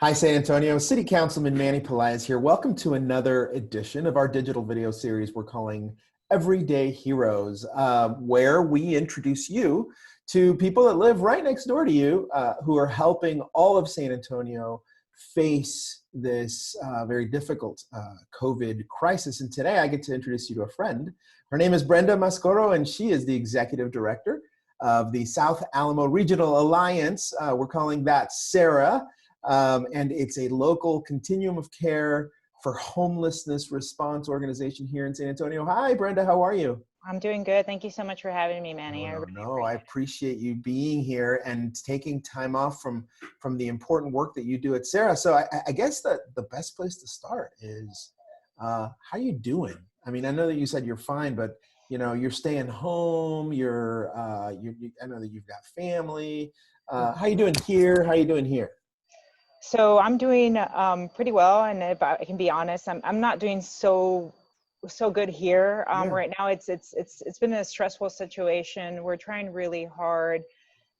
Hi, San Antonio. City Councilman Manny Pelaez here. Welcome to another edition of our digital video series we're calling Everyday Heroes, where we introduce you to people that live right next door to you who are helping all of San Antonio face this very difficult COVID crisis. And today I get to introduce you to a friend. Her name is Brenda Mascorro, and she is the Executive Director of the South Alamo Regional Alliance. We're calling that Sarah. And it's a local continuum of care for homelessness response organization here in San Antonio. Hi, Brenda, how are you? I'm doing good. Thank you so much for having me, Manny. I appreciate you being here and taking time off from the important work that you do at Sarah. So I guess that the best place to start is, how you doing? I mean, I know that you said you're fine, but you know, you're staying home, I know that you've got family. How you doing here? How you doing here? So I'm doing pretty well, and if I can be honest, I'm not doing so good here right now. It's been a stressful situation. We're trying really hard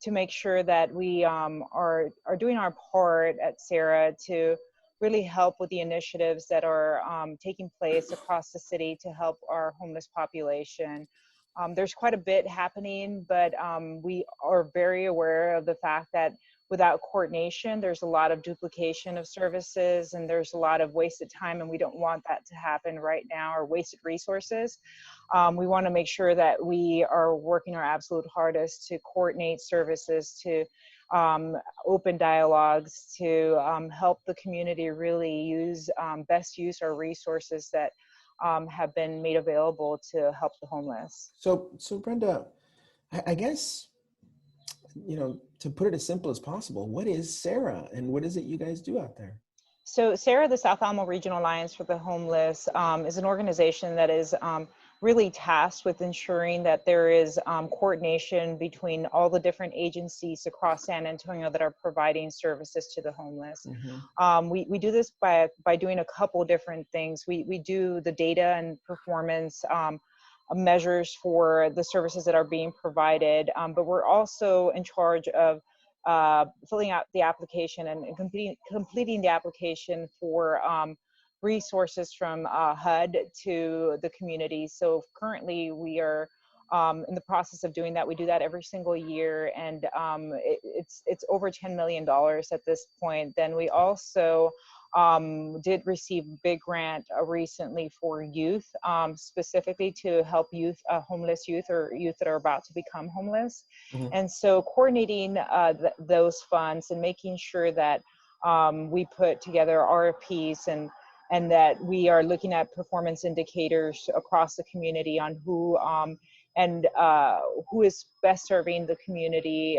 to make sure that we are doing our part at Sarah to really help with the initiatives that are taking place across the city to help our homeless population. There's quite a bit happening, but we are very aware of the fact that without coordination, there's a lot of duplication of services and there's a lot of wasted time, and we don't want that to happen right now, or wasted resources. We want to make sure that we are working our absolute hardest to coordinate services, to open dialogues, to help the community really best use our resources that have been made available to help the homeless. So Brenda, I guess, you know, to put it as simple as possible, what is Sarah and what is it you guys do out there? So Sarah, the South Alamo Regional Alliance for the Homeless, is an organization that is really tasked with ensuring that there is coordination between all the different agencies across San Antonio that are providing services to the homeless. Mm-hmm. We do this by doing a couple different things. We do the data and performance measures for the services that are being provided, but we're also in charge of filling out the application and completing the application for resources from HUD to the community. So currently we are in the process of doing that. We do that every single year, and it's over $10 million at this point. Then we also did receive a big grant recently for youth, specifically to help youth, homeless youth, or youth that are about to become homeless. Mm-hmm. And so coordinating those funds and making sure that we put together RFPs and that we are looking at performance indicators across the community on who is best serving the community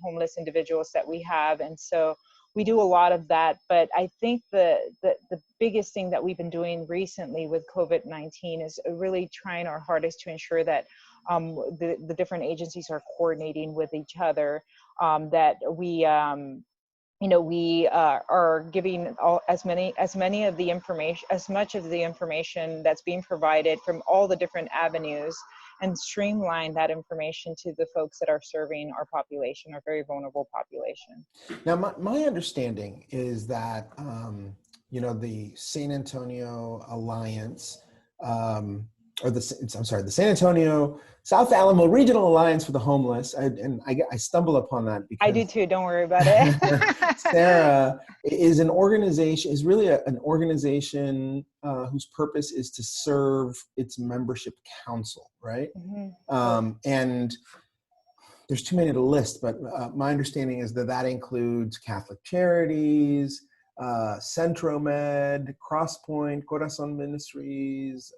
homeless individuals that we have. And so we do a lot of that, but I think the biggest thing that we've been doing recently with COVID-19 is really trying our hardest to ensure that the different agencies are coordinating with each other, that we are giving as much of the information that's being provided from all the different avenues, and streamline that information to the folks that are serving our population, our very vulnerable population. Now, my understanding is that, the San Antonio Alliance, the San Antonio South Alamo Regional Alliance for the Homeless, I stumble upon that because I do too, don't worry about it. Sarah is an organization, is really an organization whose purpose is to serve its membership council, right? Mm-hmm. And there's too many to list, but my understanding is that includes Catholic Charities, Centromed, Crosspoint, Corazon Ministries,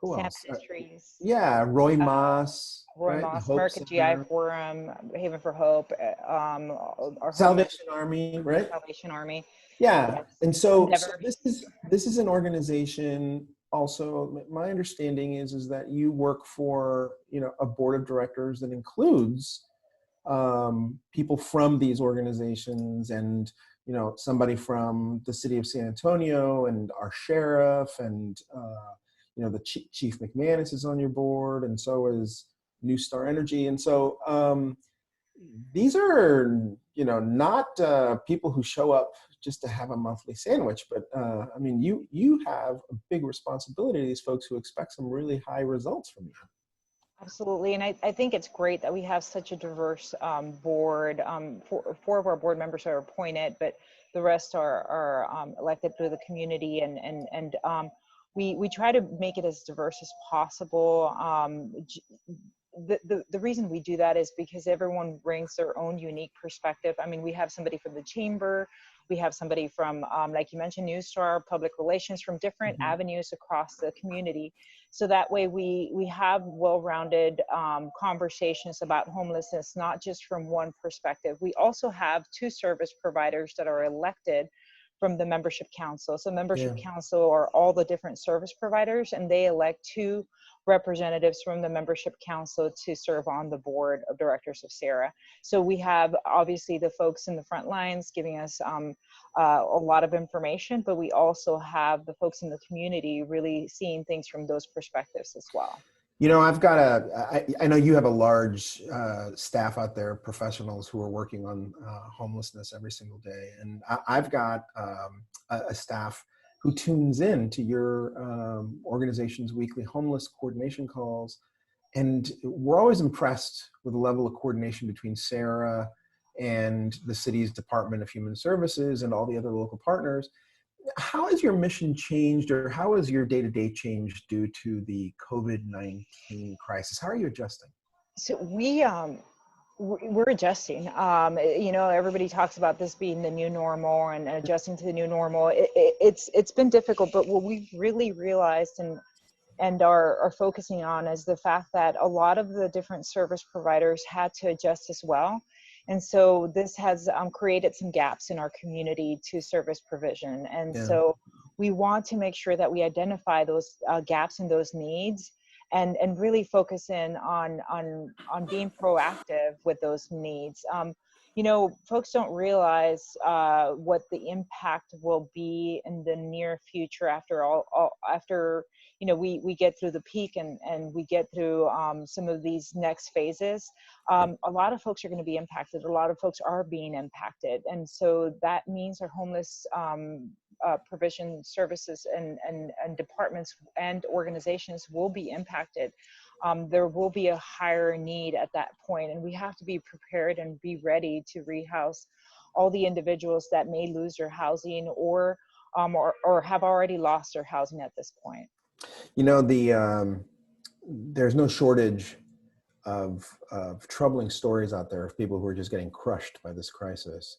who else? Ministries. Roy Moss. Roy Moss, American GI Forum, Haven for Hope, our Salvation Army, right? Salvation Army. Yeah, yes. And so this is an organization. Also, my understanding is that you work for a board of directors that includes people from these organizations, and somebody from the city of San Antonio, and our sheriff, and the Chief McManus is on your board, and so is New Star Energy. And so these are, not people who show up just to have a monthly sandwich, but I mean, you have a big responsibility to these folks who expect some really high results from you. Absolutely, and I think it's great that we have such a diverse board. Four of our board members are appointed, but the rest are elected through the community, and we try to make it as diverse as possible. The reason we do that is because everyone brings their own unique perspective. I mean, we have somebody from the chamber, we have somebody from, like you mentioned, News Star, public relations, from different avenues across the community. So that way we have well-rounded conversations about homelessness, not just from one perspective. We also have two service providers that are elected from the membership council. So membership council are all the different service providers, and they elect two representatives from the membership council to serve on the board of directors of SARA. So we have obviously the folks in the front lines giving us a lot of information, but we also have the folks in the community really seeing things from those perspectives as well. I've got I know you have a large staff out there, professionals who are working on homelessness every single day. And I've got a staff who tunes in to your organization's weekly homeless coordination calls. And we're always impressed with the level of coordination between Sarah and the city's Department of Human Services and all the other local partners. How has your mission changed, or how has your day-to-day changed due to the COVID-19 crisis? How are you adjusting? So we're adjusting. Everybody talks about this being the new normal and adjusting to the new normal. It's been difficult, but what we've really realized and are focusing on is the fact that a lot of the different service providers had to adjust as well. And so this has created some gaps in our community to service provision. And so we want to make sure that we identify those gaps and those needs, and really focus in on being proactive with those needs. Folks don't realize what the impact will be in the near future after we get through the peak and we get through some of these next phases. A lot of folks are going to be impacted. A lot of folks are being impacted. And so that means our homeless provision services and departments and organizations will be impacted. There will be a higher need at that point, and we have to be prepared and be ready to rehouse all the individuals that may lose their housing or have already lost their housing at this point. There's no shortage of troubling stories out there of people who are just getting crushed by this crisis.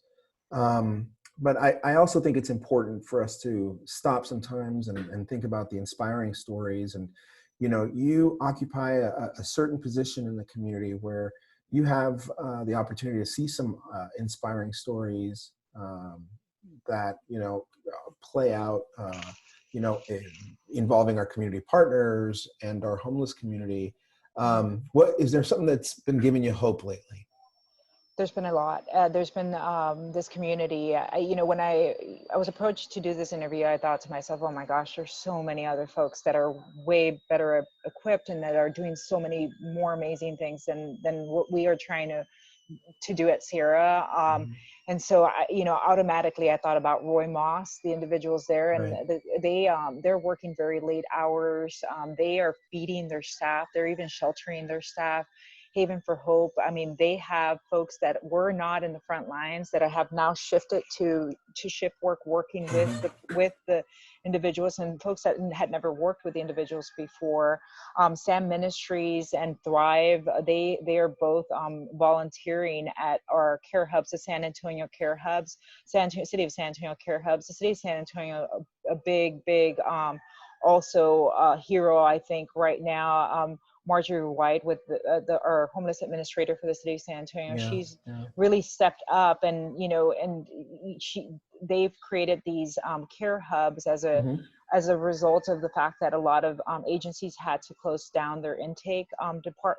But I also think it's important for us to stop sometimes and think about the inspiring stories. And, you occupy a certain position in the community where you have the opportunity to see some inspiring stories that, play out, involving our community partners and our homeless community. Is there something that's been giving you hope lately? There's been a lot. There's been this community. When I was approached to do this interview, I thought to myself, oh my gosh, there's so many other folks that are way better equipped and that are doing so many more amazing things than what we are trying to do at Sierra. And so, automatically I thought about Roy Moss, the individuals there, and they're working very late hours. They are feeding their staff. They're even sheltering their staff. Haven for Hope. I mean, they have folks that were not in the front lines that have now shifted to shift work, working with the individuals, and folks that had never worked with the individuals before. Sam Ministries and Thrive, they are both volunteering at our care hubs, the San Antonio care hubs, City of San Antonio care hubs. The City of San Antonio, a big also hero, I think, right now. Marjorie White, with our homeless administrator for the City of San Antonio, she's really stepped up, and they've created these care hubs as a result of the fact that a lot of agencies had to close down their intake for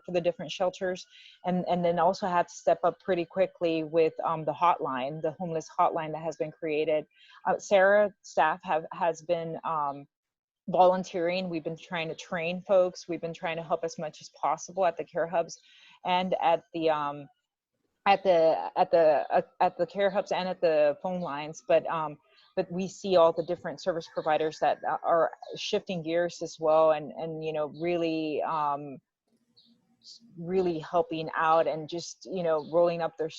the different shelters, and then also had to step up pretty quickly with the hotline, the homeless hotline that has been created. Sarah staff has been volunteering. We've been trying to train folks. We've been trying to help as much as possible at the care hubs. and at the care hubs and at the phone lines, but we see all the different service providers that are shifting gears as well, and you know, really helping out, and just, you know, rolling up their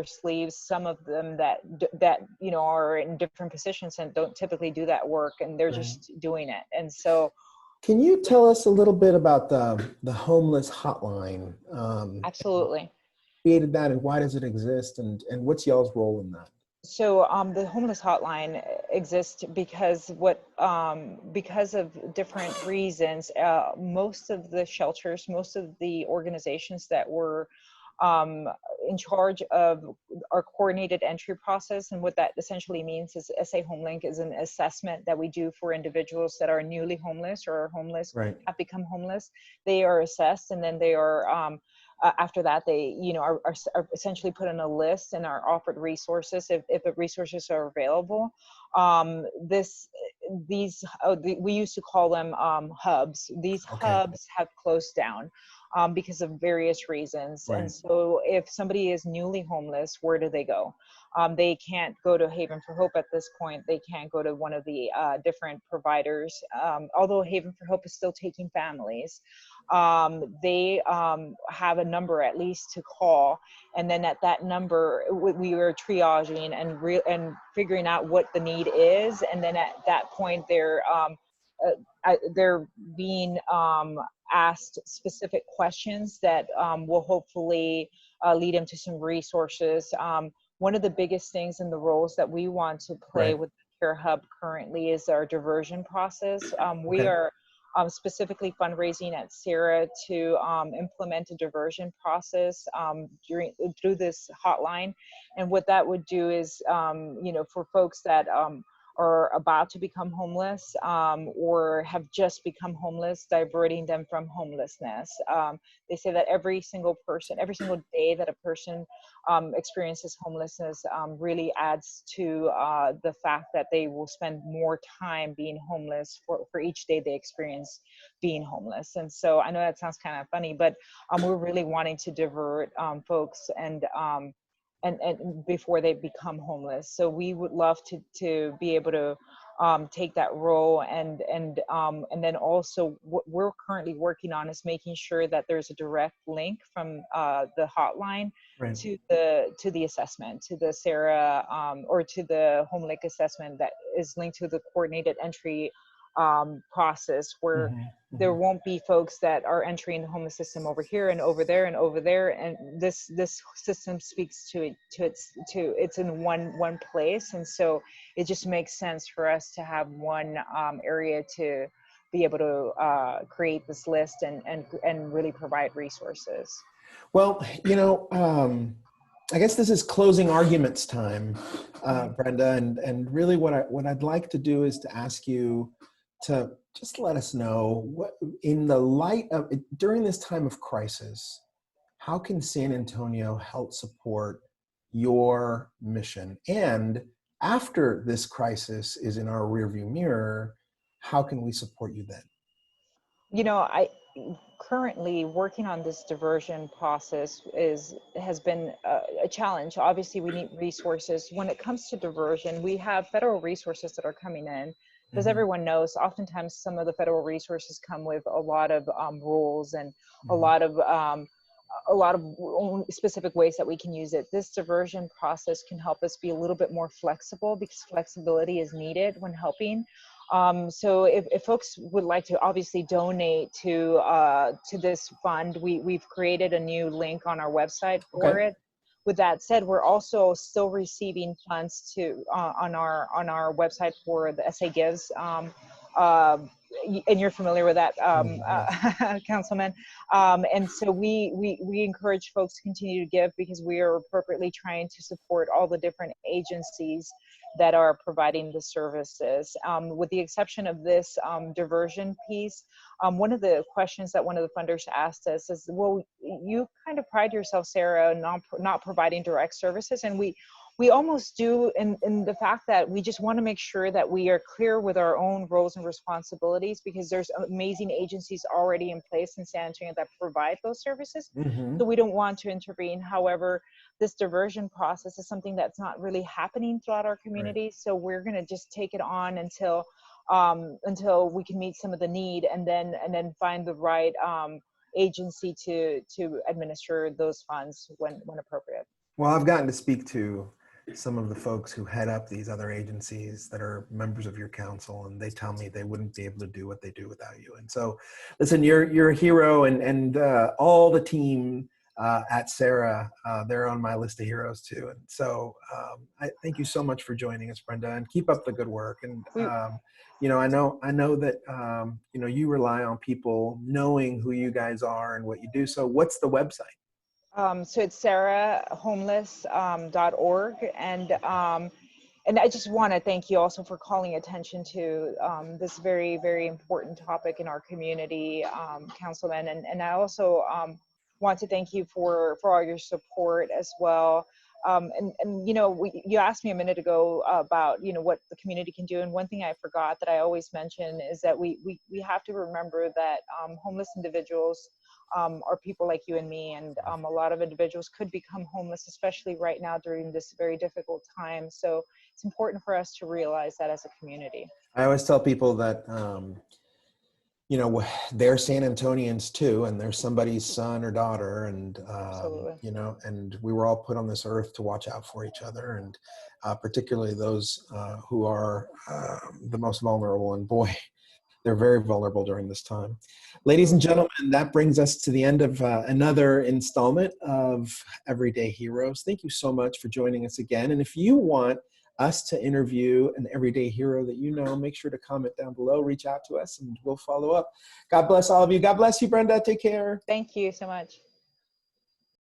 sleeves. Some of them that you know, are in different positions and don't typically do that work, and they're Right. just doing it. And so, Can you tell us a little bit about the homeless hotline? absolutely. Created that, and why does it exist, and what's y'all's role in that? So the homeless hotline exists because of different reasons. Most of the shelters, most of the organizations that were um, in charge of our coordinated entry process, and what that essentially means is SA HomeLink is an assessment that we do for individuals that are newly homeless or are homeless, Right. have become homeless. They are assessed, and then they are after that, they, you know, are essentially put on a list and are offered resources if the resources are available. We used to call them hubs. These Okay. hubs have closed down because of various reasons. Right. And so if somebody is newly homeless, where do they go? They can't go to Haven for Hope at this point. They can't go to one of the different providers, although Haven for Hope is still taking families. They have a number at least to call, and then at that number we were triaging and figuring out what the need is, and then at that point they're being asked specific questions that will hopefully lead them to some resources. One of the biggest things in the roles that we want to play Right. with the Care Hub currently is our diversion process. We Okay. are specifically fundraising at Sarah to implement a diversion process through this hotline. And what that would do is, you know, for folks that are about to become homeless or have just become homeless, diverting them from homelessness. They say that every single day that a person experiences homelessness really adds to the fact that they will spend more time being homeless for each day they experience being homeless. And so I know that sounds kind of funny, but we're really wanting to divert folks and before they become homeless. So we would love to be able to take that role, and then also what we're currently working on is making sure that there's a direct link from the hotline Right. to the assessment, to the Sarah or to the HomeLink assessment that is linked to the coordinated entry process, where there won't be folks that are entering the homeless system over here and over there and over there, and this system speaks to it's in one place. And so it just makes sense for us to have one area to be able to create this list and really provide resources. Well, you know, I guess this is closing arguments time, Brenda, and really what I'd like to do is to ask you to just let us know what, in the light of during this time of crisis, how can San Antonio help support your mission? And after this crisis is in our rearview mirror, how can we support you then? You know, I currently working on this diversion process has been a challenge. Obviously, we need resources. When it comes to diversion, we have federal resources that are coming in. As everyone knows, oftentimes some of the federal resources come with a lot of rules and a lot of specific ways that we can use it. This diversion process can help us be a little bit more flexible, because flexibility is needed when helping. So if folks would like to obviously donate to this fund, we've created a new link on our website for Okay. it. With that said, we're also still receiving funds on our website for the SA Gives. And you're familiar with that, Councilman. And so we encourage folks to continue to give, because we are appropriately trying to support all the different agencies that are providing the services. With the exception of this diversion piece, one of the questions that one of the funders asked us is, well, you kind of pride yourself, Sarah, not providing direct services, and we we almost do in the fact that we just want to make sure that we are clear with our own roles and responsibilities, because there's amazing agencies already in place in San Antonio that provide those services. Mm-hmm. So we don't want to intervene. However, this diversion process is something that's not really happening throughout our community. Right. So we're going to just take it on until we can meet some of the need, and then find the right agency to administer those funds when appropriate. Well, I've gotten to speak to some of the folks who head up these other agencies that are members of your council, and they tell me they wouldn't be able to do what they do without you. And so, listen, you're a hero, and all the team at Sarah, they're on my list of heroes too. And so, I thank you so much for joining us, Brenda, and keep up the good work. And you know, I know that you know, you rely on people knowing who you guys are and what you do. So, what's the website? So it's sarahhomeless.org, and I just want to thank you also for calling attention to this very, very important topic in our community, Councilman. And I also want to thank you for all your support as well. And you know, you asked me a minute ago about, you know, what the community can do. And one thing I forgot that I always mention is that we have to remember that homeless individuals are people like you and me, and a lot of individuals could become homeless, especially right now during this very difficult time. So it's important for us to realize that as a community. I always tell people that you know, they're San Antonians too, and they're somebody's son or daughter, and you know, and we were all put on this earth to watch out for each other, and particularly those who are the most vulnerable. And boy, they're very vulnerable during this time. Ladies and gentlemen, that brings us to the end of another installment of Everyday Heroes. Thank you so much for joining us again. And if you want us to interview an everyday hero that you know, make sure to comment down below, reach out to us, and we'll follow up. God bless all of you. God bless you, Brenda. Take care. Thank you so much.